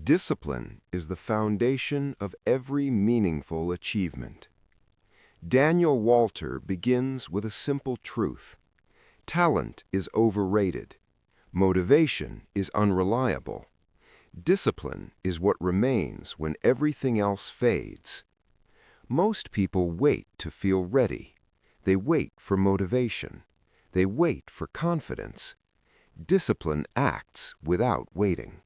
Discipline is the foundation of every meaningful achievement. Daniel Walter begins with a simple truth. Talent is overrated. Motivation is unreliable. Discipline is what remains when everything else fades. Most people wait to feel ready. They wait for motivation. They wait for confidence. Discipline acts without waiting.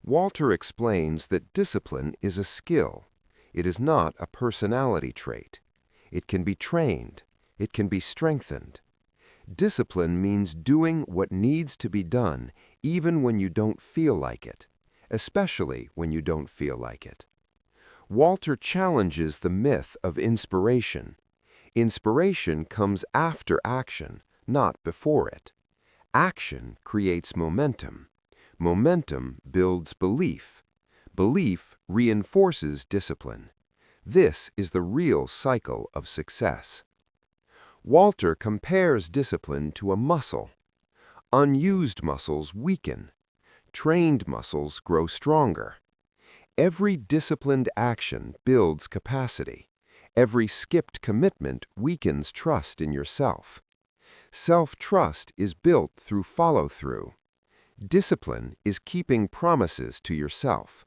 Walter explains that discipline is a skill. It is not a personality trait. It can be trained. It can be strengthened. Discipline means doing what needs to be done even when you don't feel like it, especially when you don't feel like it. Walter challenges the myth of inspiration. Inspiration comes after action, not before it. Action creates momentum. Momentum builds belief. Belief reinforces discipline. This is the real cycle of success. Walter compares discipline to a muscle. Unused muscles weaken. Trained muscles grow stronger. Every disciplined action builds capacity. Every skipped commitment weakens trust in yourself. Self-trust is built through follow-through. Discipline is keeping promises to yourself.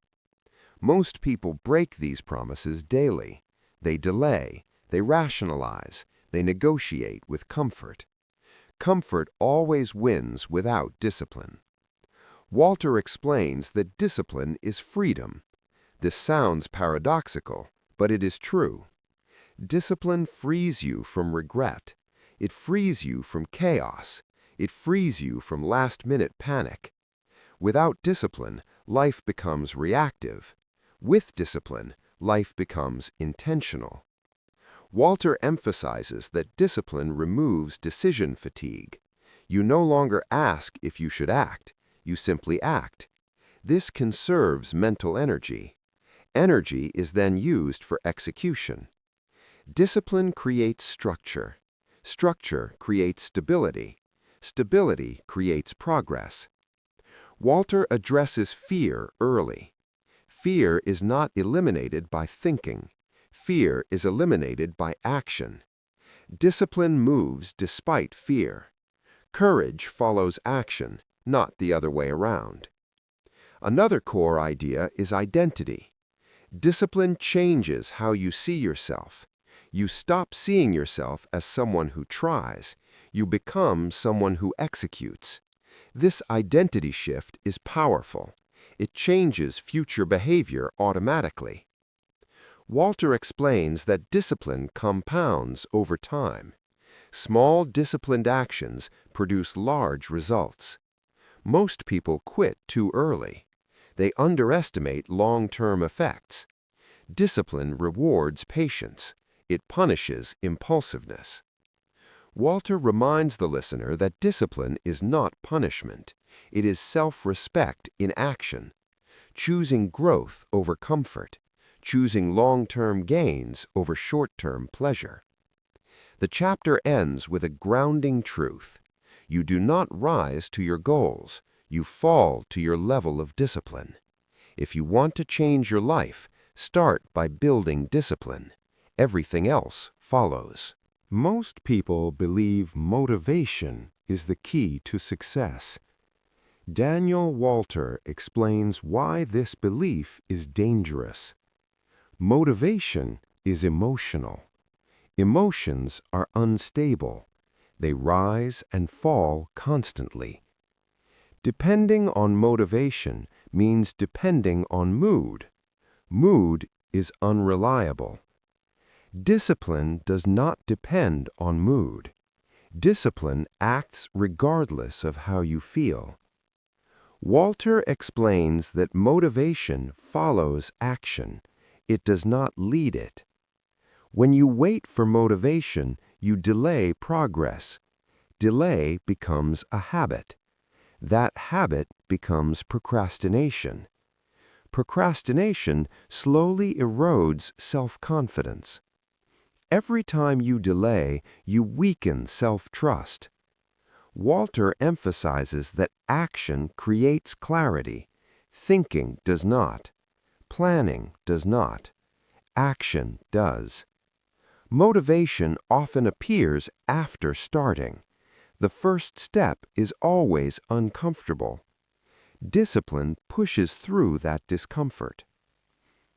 Most people break these promises daily. They delay, they rationalize, they negotiate with comfort. Comfort always wins without discipline. Walter explains that discipline is freedom. This sounds paradoxical, but it is true. Discipline frees you from regret. It frees you from chaos. It frees you from last-minute panic. Without discipline, life becomes reactive. With discipline, life becomes intentional. Walter emphasizes that discipline removes decision fatigue. You no longer ask if you should act. You simply act. This conserves mental energy. Energy is then used for execution. Discipline creates structure. Structure creates stability. Stability creates progress. Walter addresses fear early. Fear is not eliminated by thinking. Fear is eliminated by action. Discipline moves despite fear. Courage follows action, not the other way around. Another core idea is identity. Discipline changes how you see yourself. You stop seeing yourself as someone who tries. You become someone who executes. This identity shift is powerful. It changes future behavior automatically. Walter explains that discipline compounds over time. Small disciplined actions produce large results. Most people quit too early. They underestimate long-term effects. Discipline rewards patience. It punishes impulsiveness. Walter reminds the listener that discipline is not punishment. It is self-respect in action. Choosing growth over comfort. Choosing long-term gains over short-term pleasure. The chapter ends with a grounding truth. You do not rise to your goals. You fall to your level of discipline. If you want to change your life, start by building discipline. Everything else follows. Most people believe motivation is the key to success. Daniel Walter explains why this belief is dangerous. Motivation is emotional. Emotions are unstable. They rise and fall constantly. Depending on motivation means depending on mood. Mood is unreliable. Discipline does not depend on mood. Discipline acts regardless of how you feel. Walter explains that motivation follows action. It does not lead it. When you wait for motivation, you delay progress. Delay becomes a habit. That habit becomes procrastination. Procrastination slowly erodes self-confidence. Every time you delay, you weaken self-trust. Walter emphasizes that action creates clarity. Thinking does not. Planning does not. Action does. Motivation often appears after starting. The first step is always uncomfortable. Discipline pushes through that discomfort.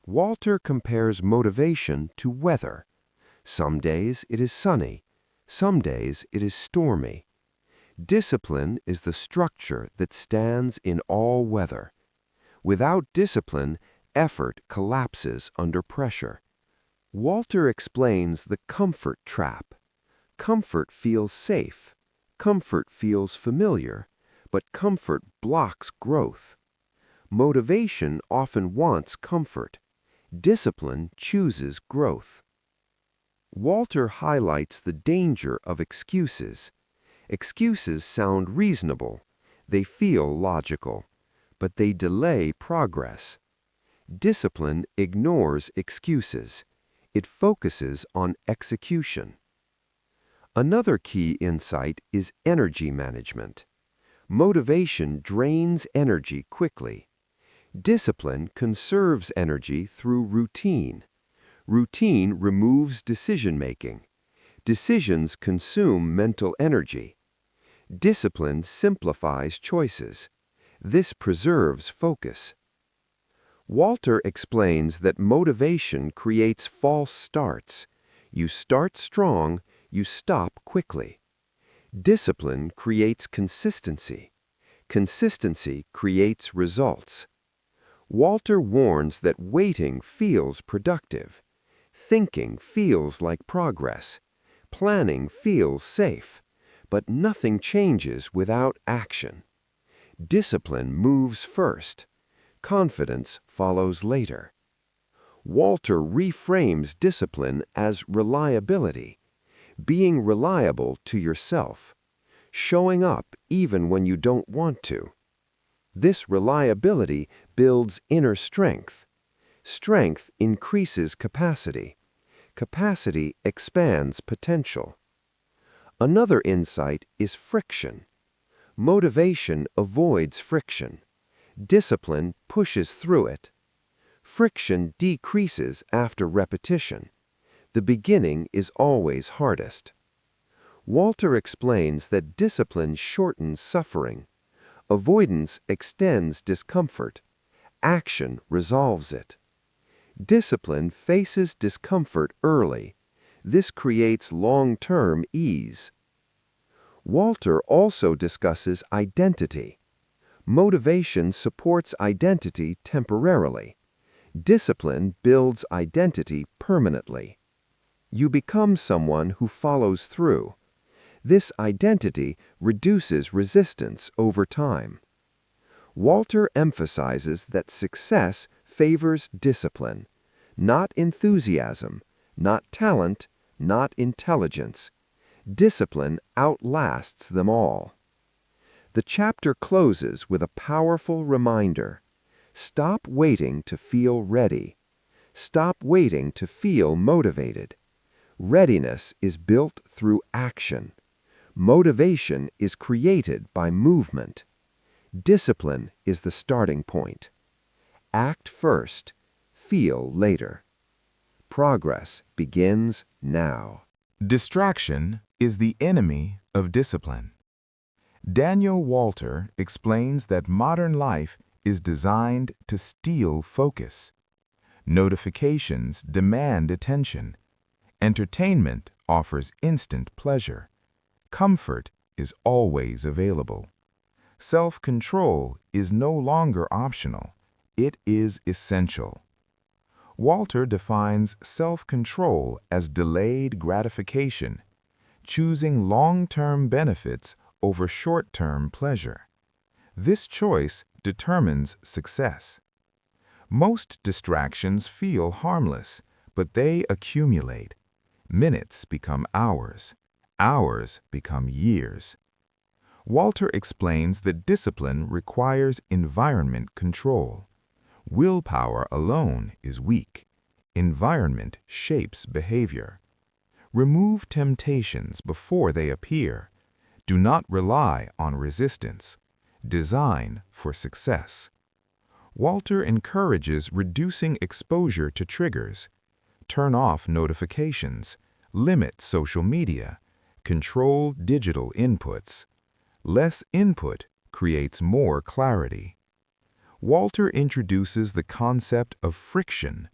Walter compares motivation to weather. Some days it is sunny, some days it is stormy. Discipline is the structure that stands in all weather. Without discipline, effort collapses under pressure. Walter explains the comfort trap. Comfort feels safe. Comfort feels familiar, but comfort blocks growth. Motivation often wants comfort. Discipline chooses growth. Walter highlights the danger of excuses. Excuses sound reasonable. They feel logical, but they delay progress. Discipline ignores excuses. It focuses on execution. Another key insight is energy management. Motivation drains energy quickly. Discipline conserves energy through routine. Routine removes decision-making. Decisions consume mental energy. Discipline simplifies choices. This preserves focus. Walter explains that motivation creates false starts. You start strong, you stop quickly. Discipline creates consistency. Consistency creates results. Walter warns that waiting feels productive. Thinking feels like progress. Planning feels safe. But nothing changes without action. Discipline moves first. Confidence follows later. Walter reframes discipline as reliability. Being reliable to yourself. Showing up even when you don't want to. This reliability builds inner strength. Strength increases capacity. Capacity expands potential. Another insight is friction. Motivation avoids friction. Discipline pushes through it. Friction decreases after repetition. The beginning is always hardest. Walter explains that discipline shortens suffering. Avoidance extends discomfort. Action resolves it. Discipline faces discomfort early. This creates long-term ease. Walter also discusses identity. Motivation supports identity temporarily. Discipline builds identity permanently. You become someone who follows through. This identity reduces resistance over time. Walter emphasizes that success favors discipline, not enthusiasm, not talent, not intelligence. Discipline outlasts them all. The chapter closes with a powerful reminder. Stop waiting to feel ready. Stop waiting to feel motivated. Readiness is built through action. Motivation is created by movement. Discipline is the starting point. Act first, feel later. Progress begins now. Distraction is the enemy of discipline. Daniel Walter explains that modern life is designed to steal focus. Notifications demand attention. Entertainment offers instant pleasure. Comfort is always available. Self-control is no longer optional. It is essential. Walter defines self-control as delayed gratification, choosing long-term benefits over short-term pleasure. This choice determines success. Most distractions feel harmless, but they accumulate. Minutes become hours. Hours become years. Walter explains that discipline requires environment control. Willpower alone is weak. Environment shapes behavior. Remove temptations before they appear. Do not rely on resistance. Design for success. Walter encourages reducing exposure to triggers, turn off notifications, limit social media, control digital inputs. Less input creates more clarity. Walter introduces the concept of friction.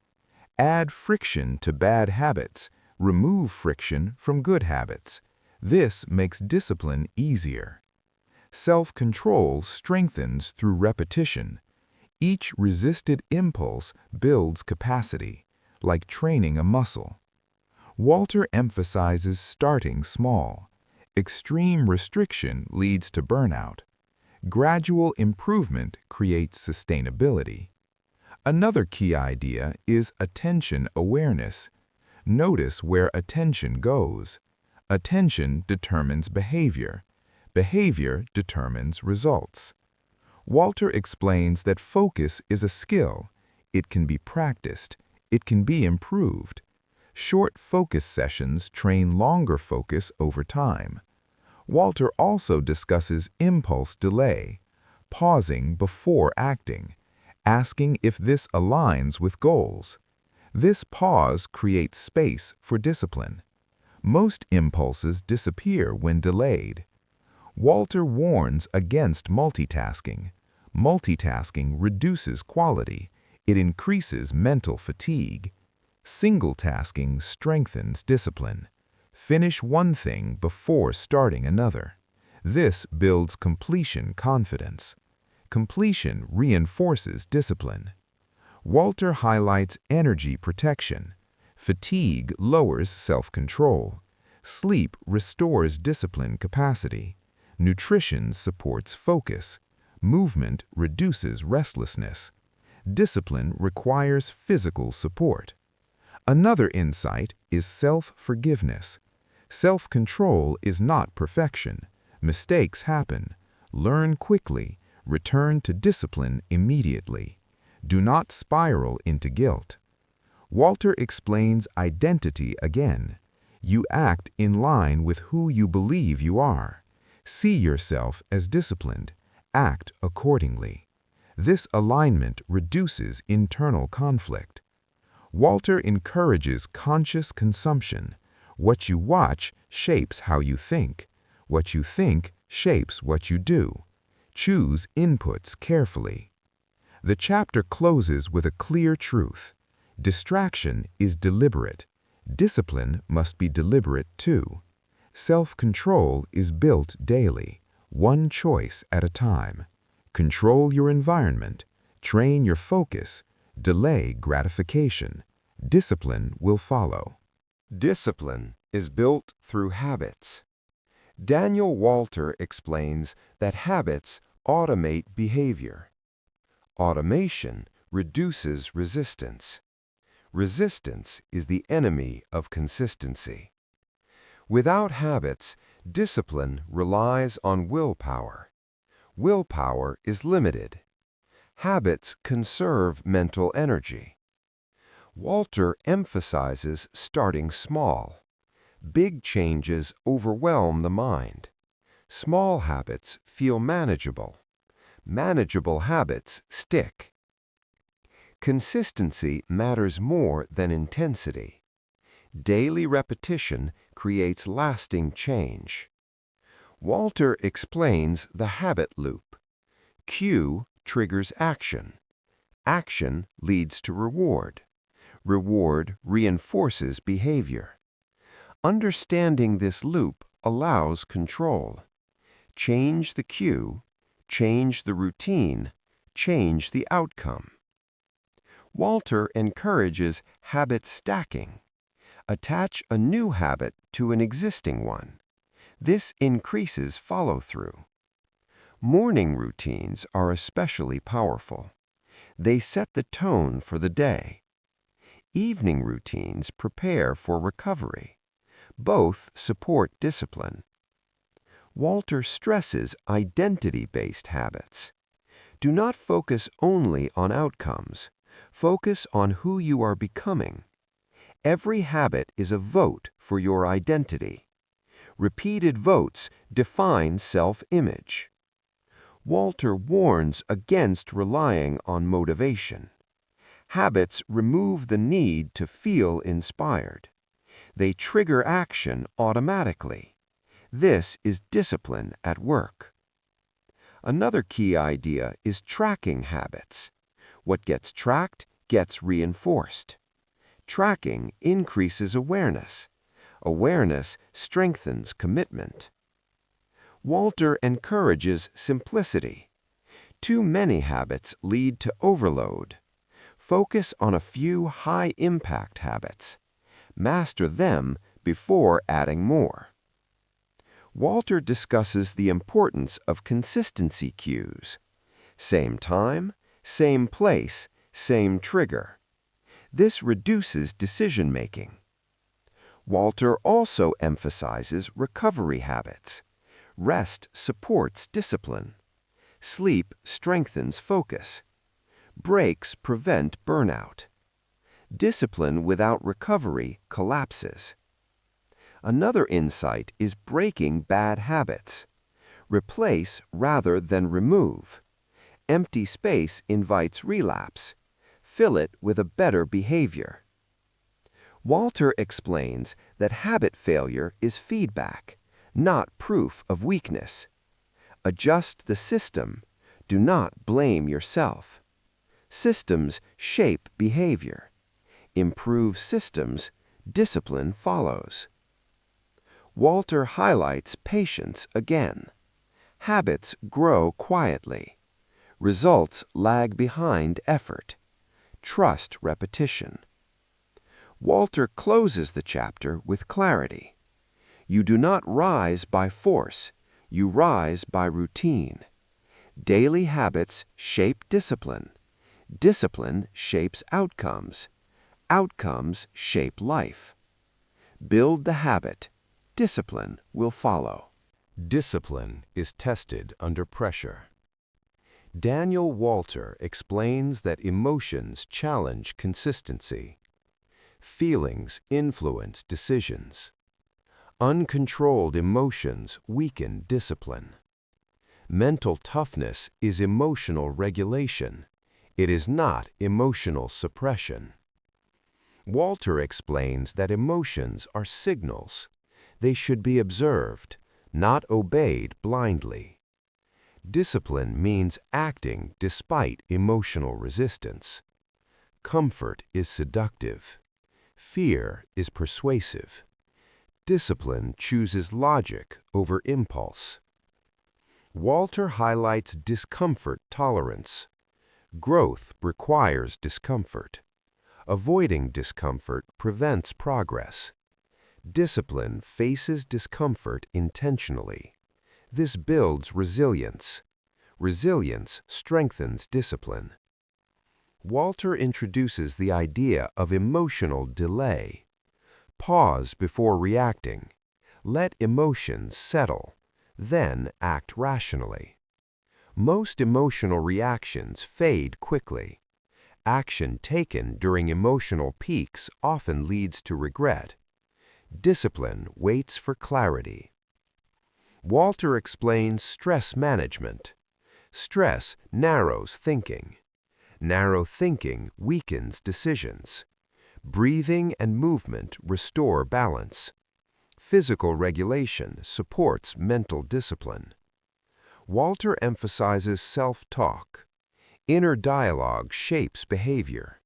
Add friction to bad habits, remove friction from good habits. This makes discipline easier. Self-control strengthens through repetition. Each resisted impulse builds capacity, like training a muscle. Walter emphasizes starting small. Extreme restriction leads to burnout. Gradual improvement creates sustainability. Another key idea is attention awareness. Notice where attention goes. Attention determines behavior. Behavior determines results. Walter explains that focus is a skill. It can be practiced. It can be improved. Short focus sessions train longer focus over time. Walter also discusses impulse delay, pausing before acting, asking if this aligns with goals. This pause creates space for discipline. Most impulses disappear when delayed. Walter warns against multitasking. Multitasking reduces quality. It increases mental fatigue. Single-tasking strengthens discipline. Finish one thing before starting another. This builds completion confidence. Completion reinforces discipline. Walter highlights energy protection. Fatigue lowers self-control. Sleep restores discipline capacity. Nutrition supports focus. Movement reduces restlessness. Discipline requires physical support. Another insight is self-forgiveness. Self-control is not perfection. Mistakes happen. Learn quickly. Return to discipline immediately. Do not spiral into guilt. Walter explains identity again. You act in line with who you believe you are. See yourself as disciplined. Act accordingly. This alignment reduces internal conflict. Walter encourages conscious consumption. What you watch shapes how you think. What you think shapes what you do. Choose inputs carefully. The chapter closes with a clear truth. Distraction is deliberate. Discipline must be deliberate too. Self-control is built daily, one choice at a time. Control your environment. Train your focus. Delay gratification. Discipline will follow. Discipline is built through habits. Daniel Walter explains that habits automate behavior. Automation reduces resistance. Resistance is the enemy of consistency. Without habits, discipline relies on willpower. Willpower is limited. Habits conserve mental energy. Walter emphasizes starting small. Big changes overwhelm the mind. Small habits feel manageable. Manageable habits stick. Consistency matters more than intensity. Daily repetition creates lasting change. Walter explains the habit loop. Cue triggers action. Action leads to reward. Reward reinforces behavior. Understanding this loop allows control. Change the cue, change the routine, change the outcome. Walter encourages habit stacking. Attach a new habit to an existing one. This increases follow-through. Morning routines are especially powerful. They set the tone for the day. Evening routines prepare for recovery. Both support discipline. Walter stresses identity-based habits. Do not focus only on outcomes. Focus on who you are becoming. Every habit is a vote for your identity. Repeated votes define self-image. Walter warns against relying on motivation. Habits remove the need to feel inspired. They trigger action automatically. This is discipline at work. Another key idea is tracking habits. What gets tracked gets reinforced. Tracking increases awareness. Awareness strengthens commitment. Walter encourages simplicity. Too many habits lead to overload. Focus on a few high-impact habits. Master them before adding more. Walter discusses the importance of consistency cues. Same time, same place, same trigger. This reduces decision-making. Walter also emphasizes recovery habits. Rest supports discipline. Sleep strengthens focus. Breaks prevent burnout. Discipline without recovery collapses. Another insight is breaking bad habits. Replace rather than remove. Empty space invites relapse. Fill it with a better behavior. Walter explains that habit failure is feedback, not proof of weakness. Adjust the system. Do not blame yourself. Systems shape behavior. Improve systems, discipline follows. Walter highlights patience again. Habits grow quietly. Results lag behind effort. Trust repetition. Walter closes the chapter with clarity. You do not rise by force. You rise by routine. Daily habits shape discipline. Discipline shapes outcomes. Outcomes shape life. Build the habit. Discipline will follow. Discipline is tested under pressure. Daniel Walter explains that emotions challenge consistency. Feelings influence decisions. Uncontrolled emotions weaken discipline. Mental toughness is emotional regulation. It is not emotional suppression. Walter explains that emotions are signals. They should be observed, not obeyed blindly. Discipline means acting despite emotional resistance. Comfort is seductive. Fear is persuasive. Discipline chooses logic over impulse. Walter highlights discomfort tolerance. Growth requires discomfort. Avoiding discomfort prevents progress. Discipline faces discomfort intentionally. This builds resilience. Resilience strengthens discipline. Walter introduces the idea of emotional delay. Pause before reacting. Let emotions settle. Then act rationally. Most emotional reactions fade quickly. Action taken during emotional peaks often leads to regret. Discipline waits for clarity. Walter explains stress management. Stress narrows thinking. Narrow thinking weakens decisions. Breathing and movement restore balance. Physical regulation supports mental discipline. Walter emphasizes self-talk. Inner dialogue shapes behavior.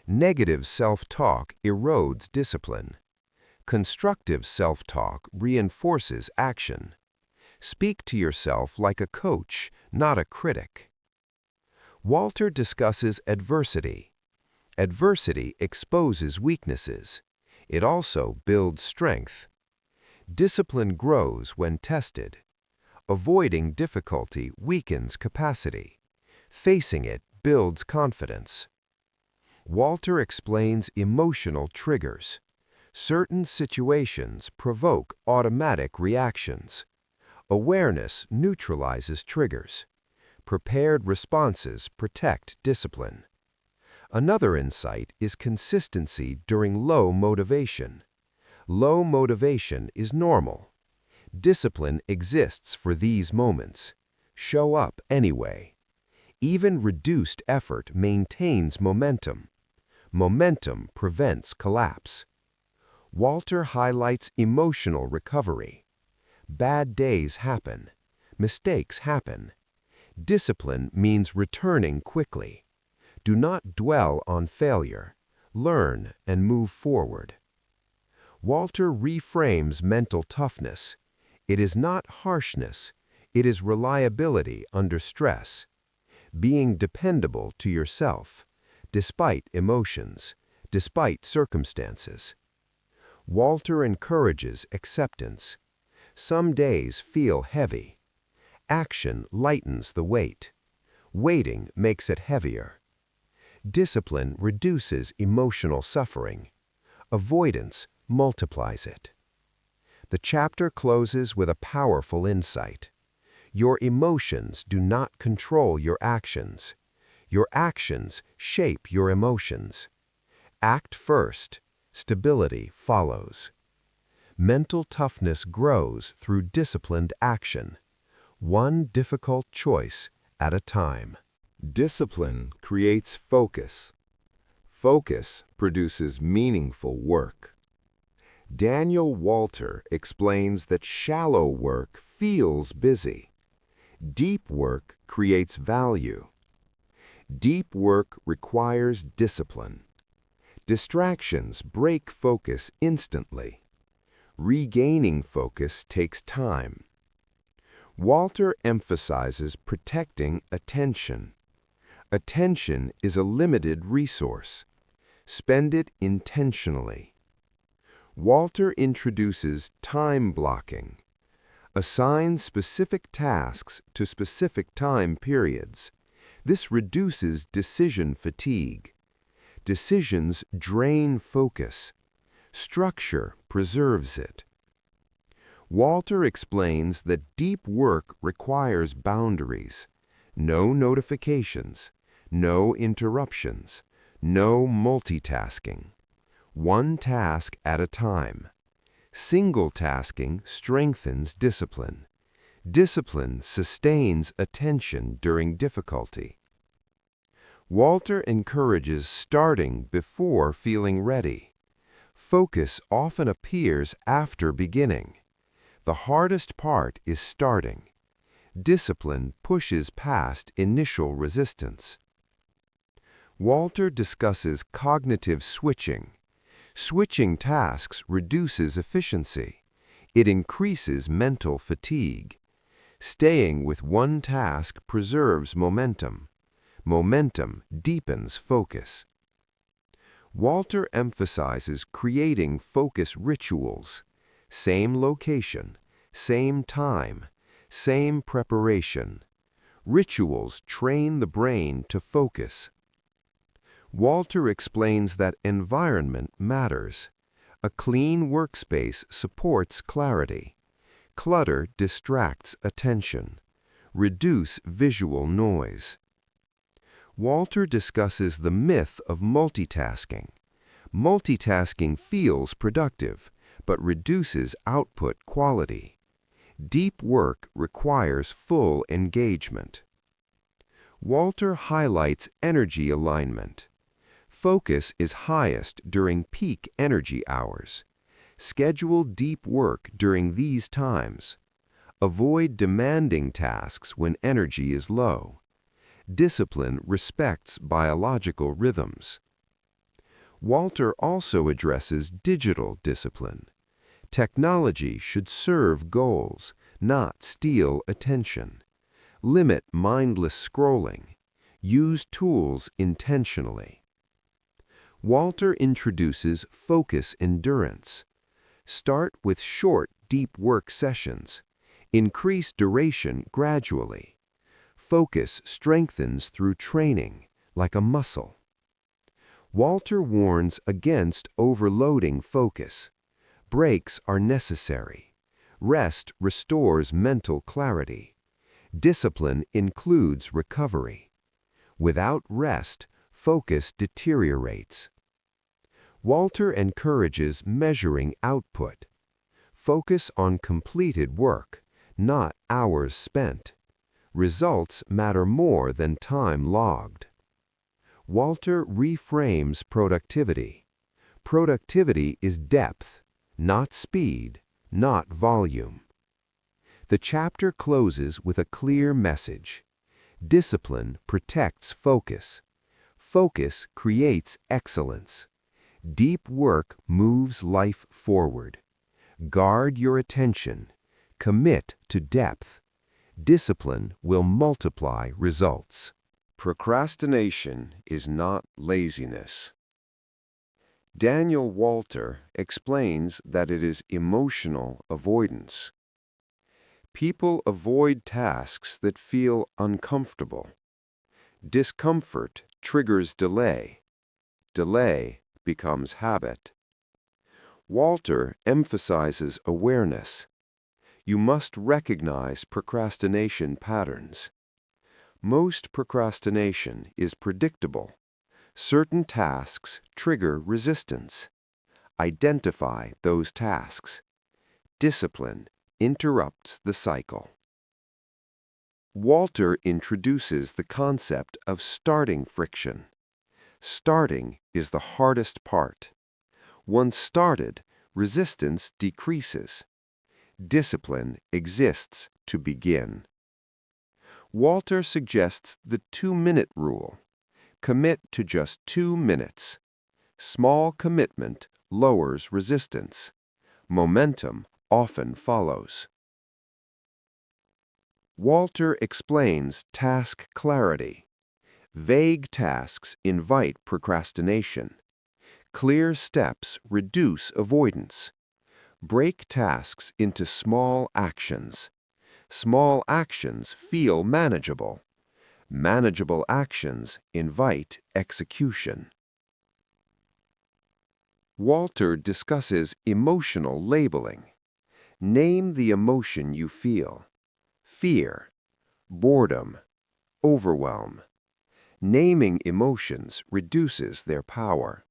Negative self-talk erodes discipline. Constructive self-talk reinforces action. Speak to yourself like a coach, not a critic. Walter discusses adversity. Adversity exposes weaknesses. It also builds strength. Discipline grows when tested. Avoiding difficulty weakens capacity. Facing it builds confidence. Walter explains emotional triggers. Certain situations provoke automatic reactions. Awareness neutralizes triggers. Prepared responses protect discipline. Another insight is consistency during low motivation. Low motivation is normal. Discipline exists for these moments. show up anyway. Even reduced effort maintains momentum. Momentum prevents collapse. Walter highlights emotional recovery. Bad days happen. Mistakes happen. Discipline means returning quickly. Do not dwell on failure. Learn and move forward. Walter reframes mental toughness. It is not harshness. It is reliability under stress. Being dependable to yourself, despite emotions, despite circumstances. Walter encourages acceptance. Some days feel heavy. Action lightens the weight. Waiting makes it heavier. Discipline reduces emotional suffering. Avoidance multiplies it. The chapter closes with a powerful insight. Your emotions do not control your actions. Your actions shape your emotions. Act first. Stability follows. Mental toughness grows through disciplined action, one difficult choice at a time. Discipline creates focus. Focus produces meaningful work. Daniel Walter explains that shallow work feels busy. Deep work creates value. Deep work requires discipline. Distractions break focus instantly. Regaining focus takes time. Walter emphasizes protecting attention. Attention is a limited resource. Spend it intentionally. Walter introduces time blocking. Assign specific tasks to specific time periods. This reduces decision fatigue. Decisions drain focus. Structure preserves it. Walter explains that deep work requires boundaries. No notifications, no interruptions, no multitasking. One task at a time. Single tasking strengthens discipline. Discipline sustains attention during difficulty. Walter encourages starting before feeling ready. Focus often appears after beginning. The hardest part is starting. Discipline pushes past initial resistance. Walter discusses cognitive switching. Switching tasks reduces efficiency. It increases mental fatigue. Staying with one task preserves momentum. Momentum deepens focus. Walter emphasizes creating focus rituals. Same location, same time, same preparation. Rituals train the brain to focus. Walter explains that environment matters. A clean workspace supports clarity. Clutter distracts attention. Reduce visual noise. Walter discusses the myth of multitasking. Multitasking feels productive, but reduces output quality. Deep work requires full engagement. Walter highlights energy alignment. Focus is highest during peak energy hours. Schedule deep work during these times. Avoid demanding tasks when energy is low. Discipline respects biological rhythms. Walter also addresses digital discipline. Technology should serve goals, not steal attention. Limit mindless scrolling. Use tools intentionally. Walter introduces focus endurance. Start with short, deep work sessions. Increase duration gradually. Focus strengthens through training, like a muscle. Walter warns against overloading focus. Breaks are necessary. Rest restores mental clarity. Discipline includes recovery. Without rest, focus deteriorates. Walter encourages measuring output. Focus on completed work, not hours spent. Results matter more than time logged. Walter reframes productivity. Productivity is depth, not speed, not volume. The chapter closes with a clear message. Discipline protects focus. Focus creates excellence. Deep work moves life forward. Guard your attention. Commit to depth. Discipline will multiply results. Procrastination is not laziness. Daniel Walter explains that it is emotional avoidance. People avoid tasks that feel uncomfortable. Discomfort triggers delay. Delay becomes habit. Walter emphasizes awareness. You must recognize procrastination patterns. Most procrastination is predictable. Certain tasks trigger resistance. Identify those tasks. Discipline interrupts the cycle. Walter introduces the concept of starting friction. Starting is the hardest part. Once started, resistance decreases. Discipline exists to begin. Walter suggests the 2-minute rule. Commit to just 2 minutes. Small commitment lowers resistance. Momentum often follows. Walter explains task clarity. Vague tasks invite procrastination. Clear steps reduce avoidance. Break tasks into small actions. Small actions feel manageable. Manageable actions invite execution. Walter discusses emotional labeling. Name the emotion you feel. Fear, boredom, overwhelm. Naming emotions reduces their power.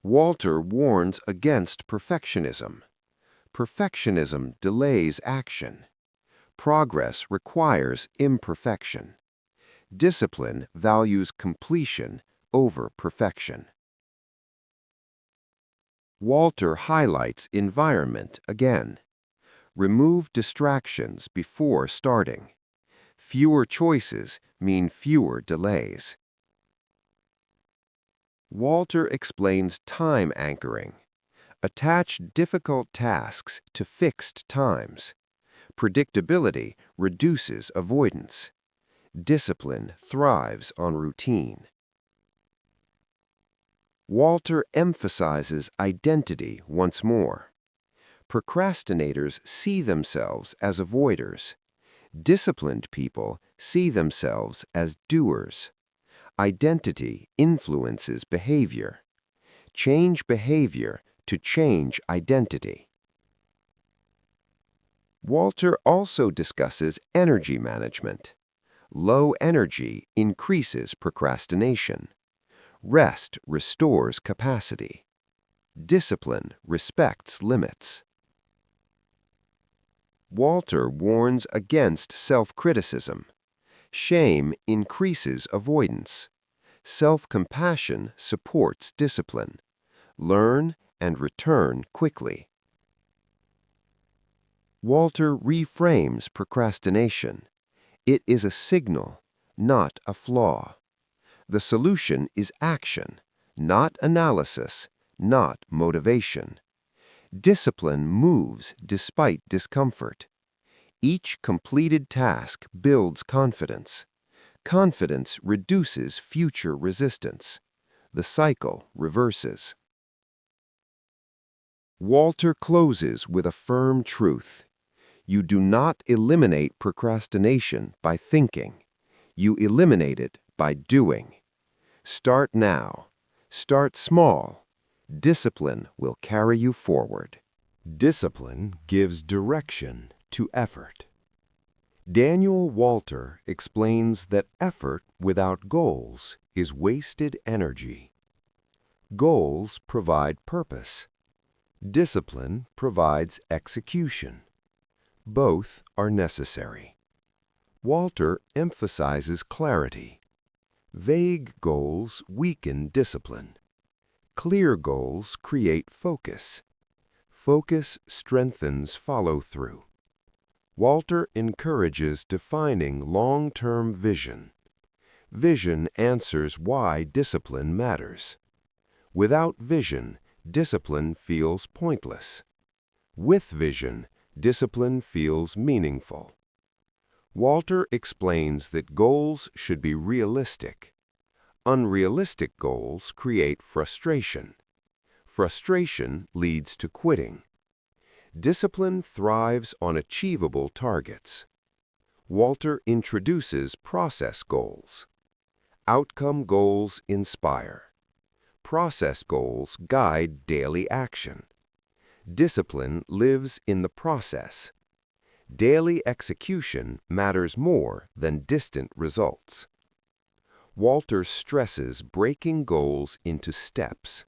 Walter warns against perfectionism. Perfectionism delays action. Progress requires imperfection. Discipline values completion over perfection. Walter highlights environment again. Remove distractions before starting. Fewer choices mean fewer delays. Walter explains time anchoring. Attach difficult tasks to fixed times. Predictability reduces avoidance. Discipline thrives on routine. Walter emphasizes identity once more. Procrastinators see themselves as avoiders. Disciplined people see themselves as doers. Identity influences behavior. Change behavior to change identity. Walter also discusses energy management. Low energy increases procrastination. Rest restores capacity. Discipline respects limits. Walter warns against self-criticism. Shame increases avoidance. Self-compassion supports discipline. Learn and return quickly. Walter reframes procrastination. It is a signal, not a flaw. The solution is action, not analysis, not motivation. Discipline moves despite discomfort. Each completed task builds confidence. Confidence reduces future resistance. The cycle reverses. Walter closes with a firm truth. You do not eliminate procrastination by thinking. You eliminate it by doing. Start now. Start small. Discipline will carry you forward. Discipline gives direction to effort. Daniel Walter explains that effort without goals is wasted energy. Goals provide purpose. Discipline provides execution. Both are necessary. Walter emphasizes clarity. Vague goals weaken discipline. Clear goals create focus. Focus strengthens follow-through. Walter encourages defining long-term vision. Vision answers why discipline matters. Without vision, discipline feels pointless. With vision, discipline feels meaningful. Walter explains that goals should be realistic. Unrealistic goals create frustration. Frustration leads to quitting. Discipline thrives on achievable targets. Walter introduces process goals. Outcome goals inspire. Process goals guide daily action. Discipline lives in the process. Daily execution matters more than distant results. Walter stresses breaking goals into steps.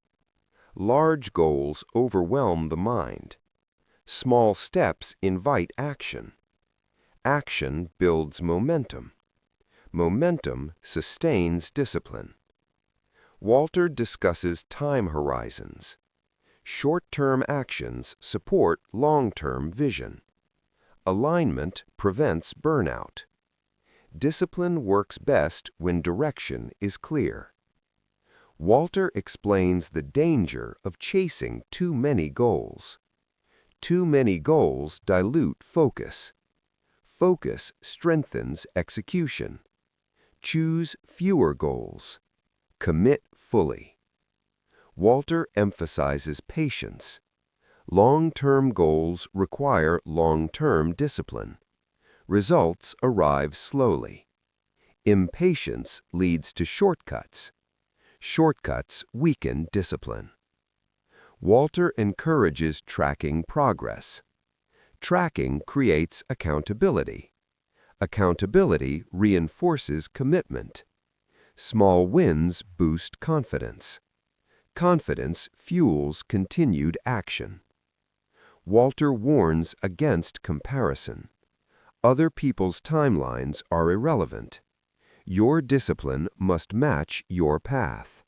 Large goals overwhelm the mind. Small steps invite action. Action builds momentum. Momentum sustains discipline. Walter discusses time horizons. Short-term actions support long-term vision. Alignment prevents burnout. Discipline works best when direction is clear. Walter explains the danger of chasing too many goals. Too many goals dilute focus. Focus strengthens execution. Choose fewer goals. Commit fully. Walter emphasizes patience. Long-term goals require long-term discipline. Results arrive slowly. Impatience leads to shortcuts. Shortcuts weaken discipline. Walter encourages tracking progress. Tracking creates accountability. Accountability reinforces commitment. Small wins boost confidence. Confidence fuels continued action. Walter warns against comparison. Other people's timelines are irrelevant. Your discipline must match your path.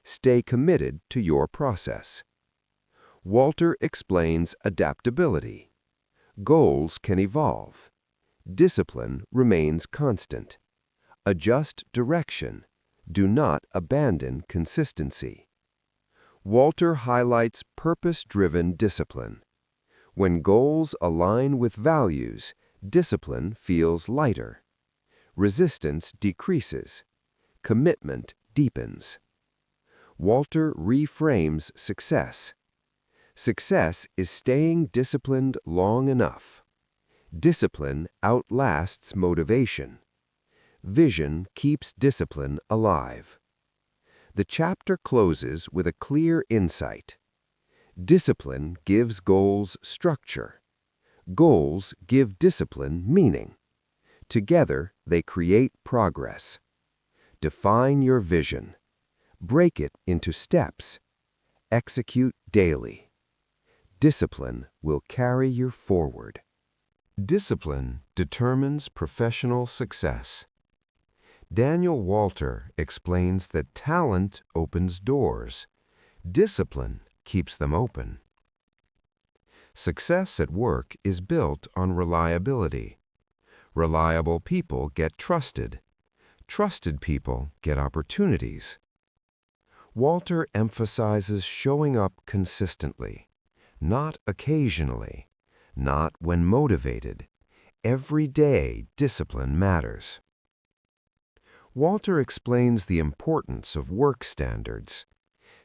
Stay committed to your process. Walter explains adaptability. Goals can evolve. Discipline remains constant. Adjust direction. Do not abandon consistency. Walter highlights purpose-driven discipline. When goals align with values, discipline feels lighter. Resistance decreases. Commitment deepens. Walter reframes success. Success is staying disciplined long enough. Discipline outlasts motivation. Vision keeps discipline alive. The chapter closes with a clear insight. Discipline gives goals structure. Goals give discipline meaning. Together, they create progress. Define your vision. Break it into steps. Execute daily. Discipline will carry you forward. Discipline determines professional success. Daniel Walter explains that talent opens doors. Discipline keeps them open. Success at work is built on reliability. Reliable people get trusted. Trusted people get opportunities. Walter emphasizes showing up consistently, not occasionally, not when motivated. Every day, discipline matters. Walter explains the importance of work standards.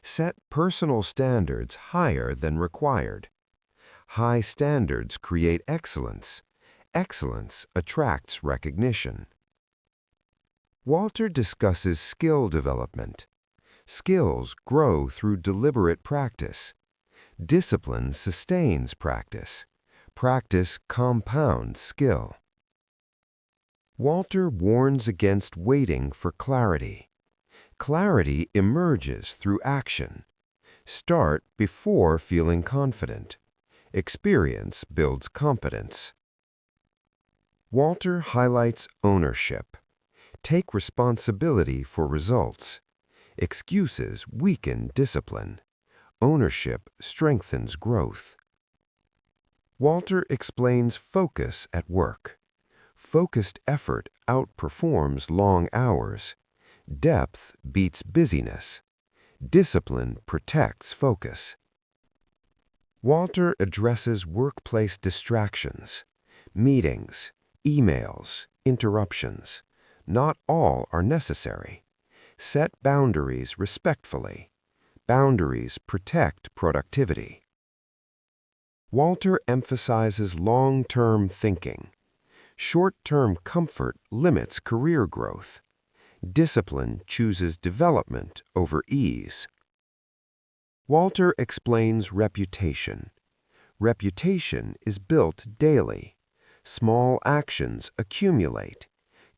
Set personal standards higher than required. High standards create excellence. Excellence attracts recognition. Walter discusses skill development. Skills grow through deliberate practice. Discipline sustains practice. Practice compounds skill. Walter warns against waiting for clarity. Clarity emerges through action. Start before feeling confident. Experience builds competence. Walter highlights ownership. Take responsibility for results. Excuses weaken discipline. Ownership strengthens growth. Walter explains focus at work. Focused effort outperforms long hours. Depth beats busyness. Discipline protects focus. Walter addresses workplace distractions. Meetings, emails, interruptions. Not all are necessary. Set boundaries respectfully. Boundaries protect productivity. Walter emphasizes long-term thinking. Short-term comfort limits career growth. Discipline chooses development over ease. Walter explains reputation. Reputation is built daily. Small actions accumulate.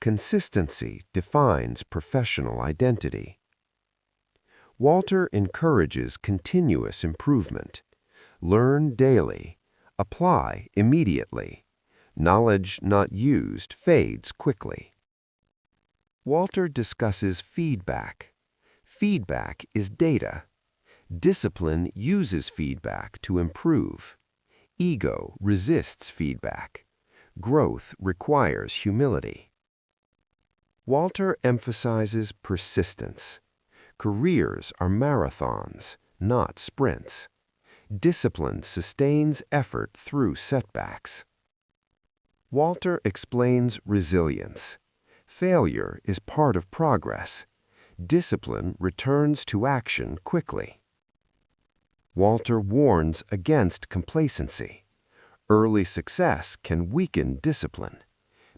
Consistency defines professional identity. Walter encourages continuous improvement. Learn daily. Apply immediately. Knowledge not used fades quickly. Walter discusses feedback. Feedback is data. Discipline uses feedback to improve. Ego resists feedback. Growth requires humility. Walter emphasizes persistence. Careers are marathons, not sprints. Discipline sustains effort through setbacks. Walter explains resilience. Failure is part of progress. Discipline returns to action quickly. Walter warns against complacency. Early success can weaken discipline.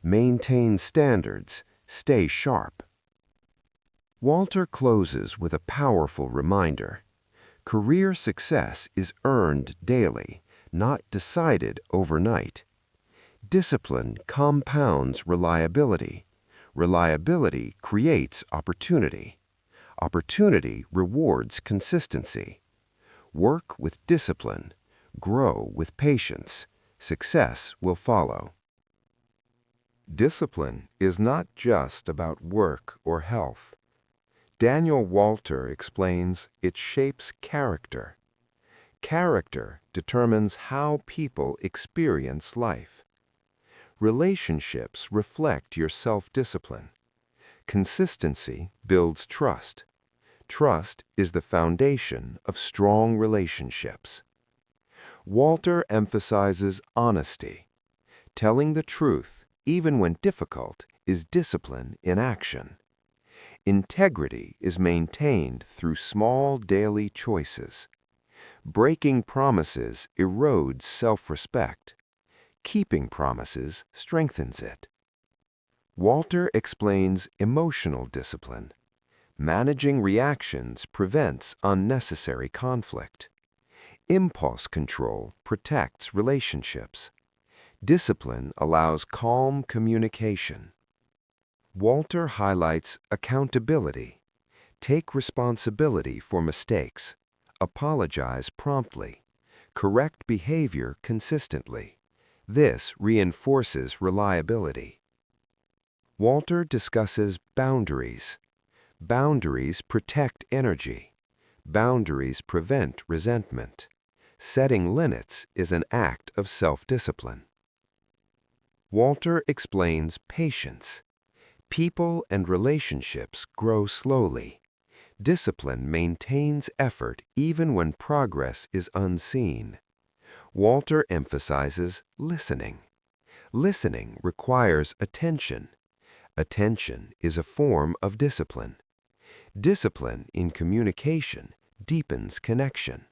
Maintain standards. Stay sharp. Walter closes with a powerful reminder. Career success is earned daily, not decided overnight. Discipline compounds reliability. Reliability creates opportunity. Opportunity rewards consistency. Work with discipline. Grow with patience. Success will follow. Discipline is not just about work or health. Daniel Walter explains it shapes character. Character determines how people experience life. Relationships reflect your self-discipline. Consistency builds trust. Trust is the foundation of strong relationships. Walter emphasizes honesty. Telling the truth, even when difficult, is discipline in action. Integrity is maintained through small daily choices. Breaking promises erodes self-respect. Keeping promises strengthens it. Walter explains emotional discipline. Managing reactions prevents unnecessary conflict. Impulse control protects relationships. Discipline allows calm communication. Walter highlights accountability. Take responsibility for mistakes. Apologize promptly. Correct behavior consistently. This reinforces reliability. Walter discusses boundaries. Boundaries protect energy. Boundaries prevent resentment. Setting limits is an act of self-discipline. Walter explains patience. People and relationships grow slowly. Discipline maintains effort even when progress is unseen. Walter emphasizes listening. Listening requires attention. Attention is a form of discipline. Discipline in communication deepens connection.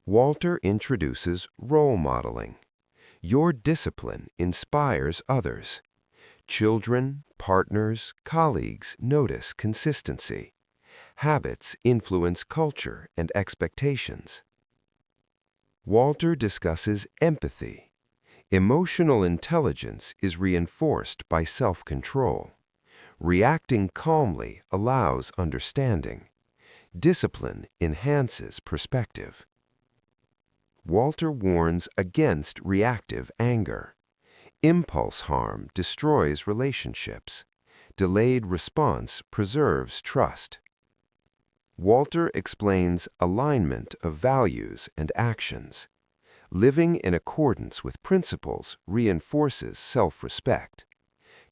Walter introduces role modeling. Your discipline inspires others. Children, partners, colleagues notice consistency. Habits influence culture and expectations. Walter discusses empathy. Emotional intelligence is reinforced by self-control. Reacting calmly allows understanding. Discipline enhances perspective. Walter warns against reactive anger. Impulse harm destroys relationships. Delayed response preserves trust. Walter explains alignment of values and actions. Living in accordance with principles reinforces self-respect.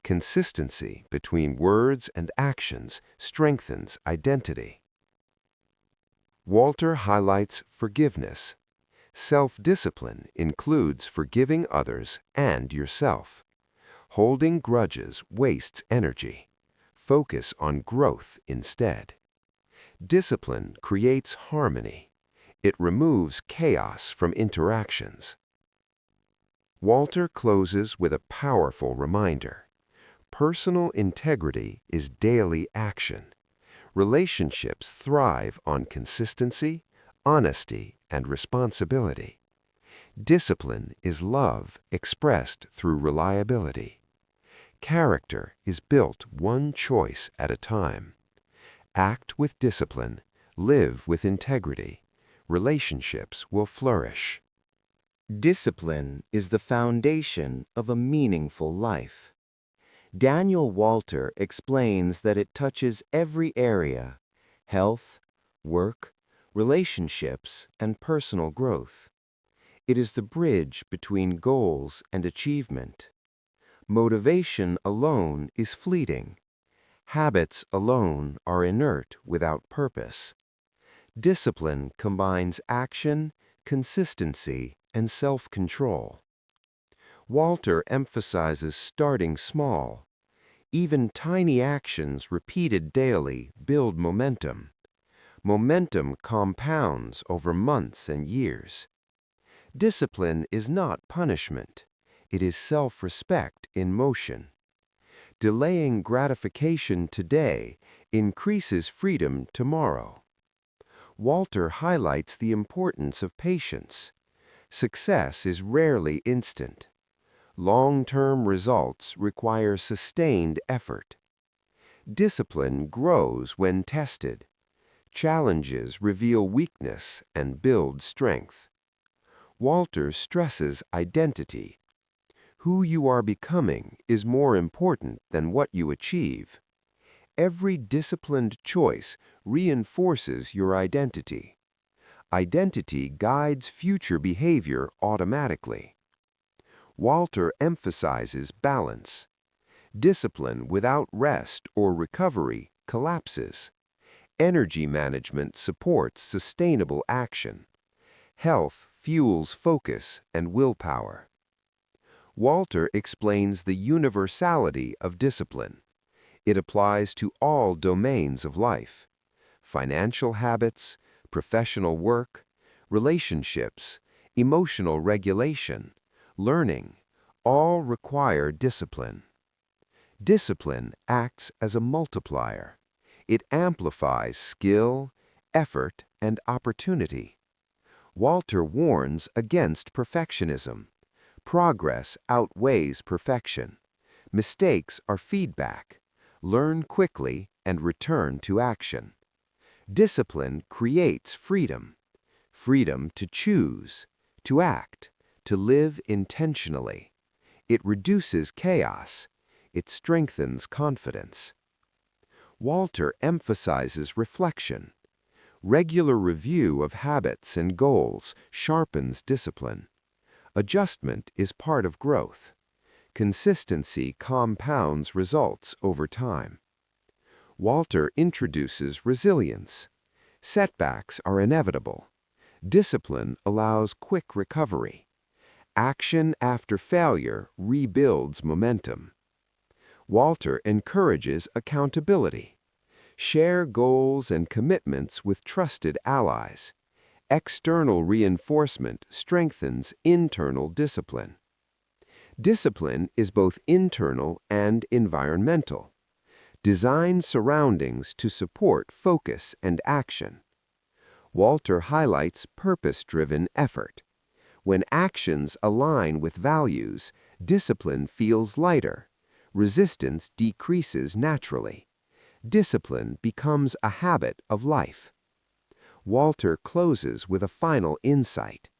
Consistency between words and actions strengthens identity. Walter highlights forgiveness. Self-discipline includes forgiving others and yourself. Holding grudges wastes energy. Focus on growth instead. Discipline creates harmony. It removes chaos from interactions. Walter closes with a powerful reminder. Personal integrity is daily action. Relationships thrive on consistency, honesty, and responsibility. Discipline is love expressed through reliability. Character is built one choice at a time. Act with discipline, live with integrity. Relationships will flourish. Discipline is the foundation of a meaningful life. Daniel Walter explains that it touches every area: health, work, relationships, and personal growth. It is the bridge between goals and achievement. Motivation alone is fleeting. Habits alone are inert without purpose. Discipline combines action, consistency, and self-control. Walter emphasizes starting small. Even tiny actions repeated daily build momentum. Momentum compounds over months and years. Discipline is not punishment. It is self-respect in motion. Delaying gratification today increases freedom tomorrow. Walter highlights the importance of patience. Success is rarely instant. Long-term results require sustained effort. Discipline grows when tested. Challenges reveal weakness and build strength. Walter stresses identity. Who you are becoming is more important than what you achieve. Every disciplined choice reinforces your identity. Identity guides future behavior automatically. Walter emphasizes balance. Discipline without rest or recovery collapses. Energy management supports sustainable action. Health fuels focus and willpower. Walter explains the universality of discipline. It applies to all domains of life: financial habits, professional work, relationships, emotional regulation, learning, all require discipline. Discipline acts as a multiplier. It amplifies skill, effort, and opportunity. Walter warns against perfectionism. Progress outweighs perfection. Mistakes are feedback. Learn quickly and return to action. Discipline creates freedom. Freedom to choose, to act, to live intentionally. It reduces chaos. It strengthens confidence. Walter emphasizes reflection. Regular review of habits and goals sharpens discipline. Adjustment is part of growth. Consistency compounds results over time. Walter introduces resilience. Setbacks are inevitable. Discipline allows quick recovery. Action after failure rebuilds momentum. Walter encourages accountability. Share goals and commitments with trusted allies. External reinforcement strengthens internal discipline. Discipline is both internal and environmental. Design surroundings to support focus and action. Walter highlights purpose-driven effort. When actions align with values, discipline feels lighter. Resistance decreases naturally. Discipline becomes a habit of life. Walter closes with a final insight.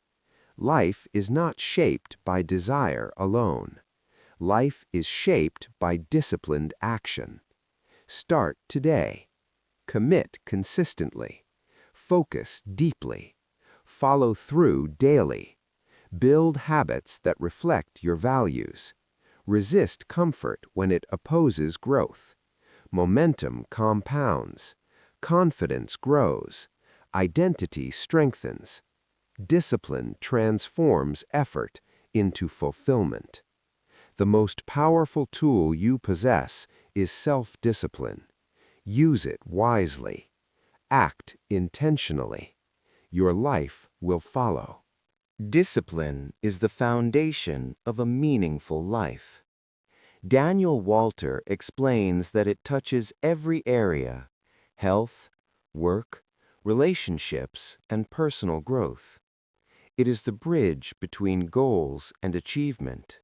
Life is not shaped by desire alone. Life is shaped by disciplined action. Start today. Commit consistently. Focus deeply. Follow through daily. Build habits that reflect your values. Resist comfort when it opposes growth. Momentum compounds. Confidence grows. Identity strengthens. Discipline transforms effort into fulfillment. The most powerful tool you possess is self-discipline. Use it wisely. Act intentionally. Your life will follow. Discipline is the foundation of a meaningful life. Daniel Walter explains that it touches every area: health, work, relationships, and personal growth. It is the bridge between goals and achievement.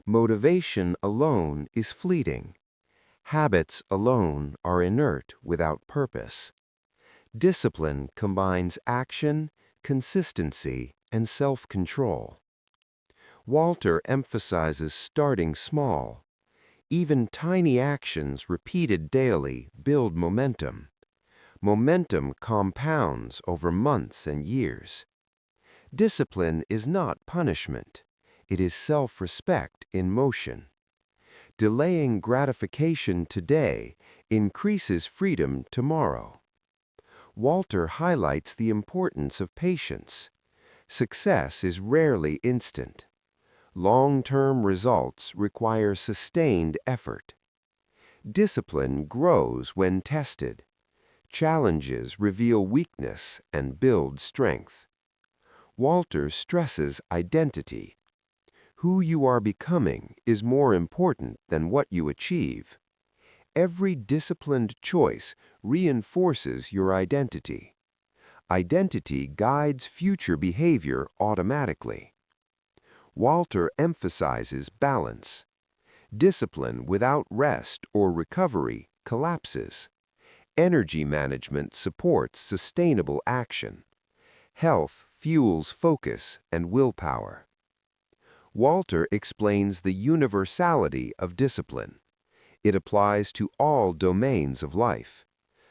Motivation alone is fleeting. Habits alone are inert without purpose. Discipline combines action, consistency, and self-control. Walter emphasizes starting small. Even tiny actions repeated daily build momentum. Momentum compounds over months and years. Discipline is not punishment. It is self-respect in motion. Delaying gratification today increases freedom tomorrow. Walter highlights the importance of patience. Success is rarely instant. Long-term results require sustained effort. Discipline grows when tested. Challenges reveal weakness and build strength. Walter stresses identity. Who you are becoming is more important than what you achieve. Every disciplined choice reinforces your identity. Identity guides future behavior automatically. Walter emphasizes balance. Discipline without rest or recovery collapses. Energy management supports sustainable action. Health fuels focus and willpower. Walter explains the universality of discipline. It applies to all domains of life: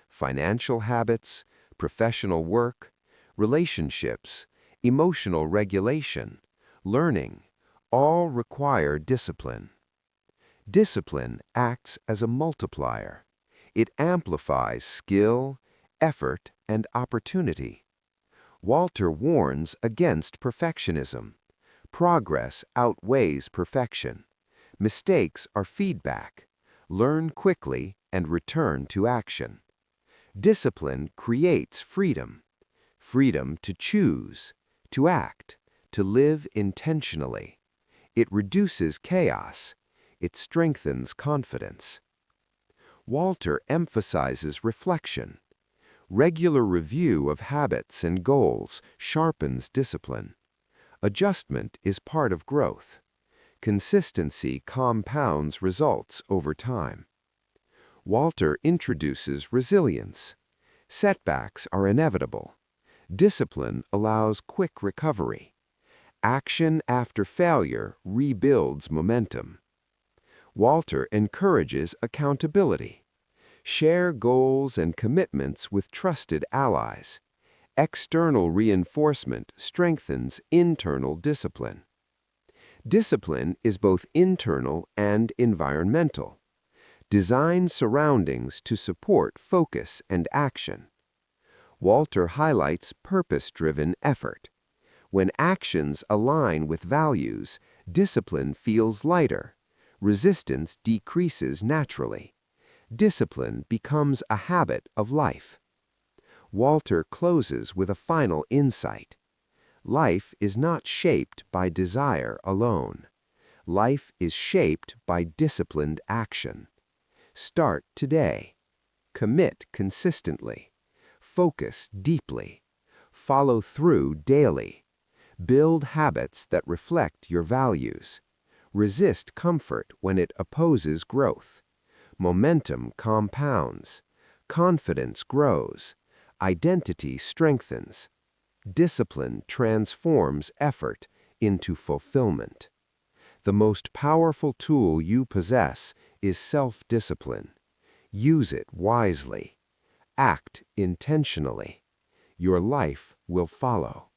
financial habits, professional work, relationships, emotional regulation, learning, all require discipline. Discipline acts as a multiplier. It amplifies skill, effort, and opportunity. Walter warns against perfectionism. Progress outweighs perfection. Mistakes are feedback. Learn quickly and return to action. Discipline creates freedom. Freedom to choose, to act, to live intentionally. It reduces chaos. It strengthens confidence. Walter emphasizes reflection. Regular review of habits and goals sharpens discipline. Adjustment is part of growth. Consistency compounds results over time. Walter introduces resilience. Setbacks are inevitable. Discipline allows quick recovery. Action after failure rebuilds momentum. Walter encourages accountability. Share goals and commitments with trusted allies. External reinforcement strengthens internal discipline. Discipline is both internal and environmental. Design surroundings to support focus and action. Walter highlights purpose-driven effort. When actions align with values, discipline feels lighter. Resistance decreases naturally. Discipline becomes a habit of life. Walter closes with a final insight. Life is not shaped by desire alone. Life is shaped by disciplined action. Start today. Commit consistently. Focus deeply. Follow through daily. Build habits that reflect your values. Resist comfort when it opposes growth. Momentum compounds. Confidence grows. Identity strengthens. Discipline transforms effort into fulfillment. The most powerful tool you possess is self-discipline. Use it wisely. Act intentionally. Your life will follow.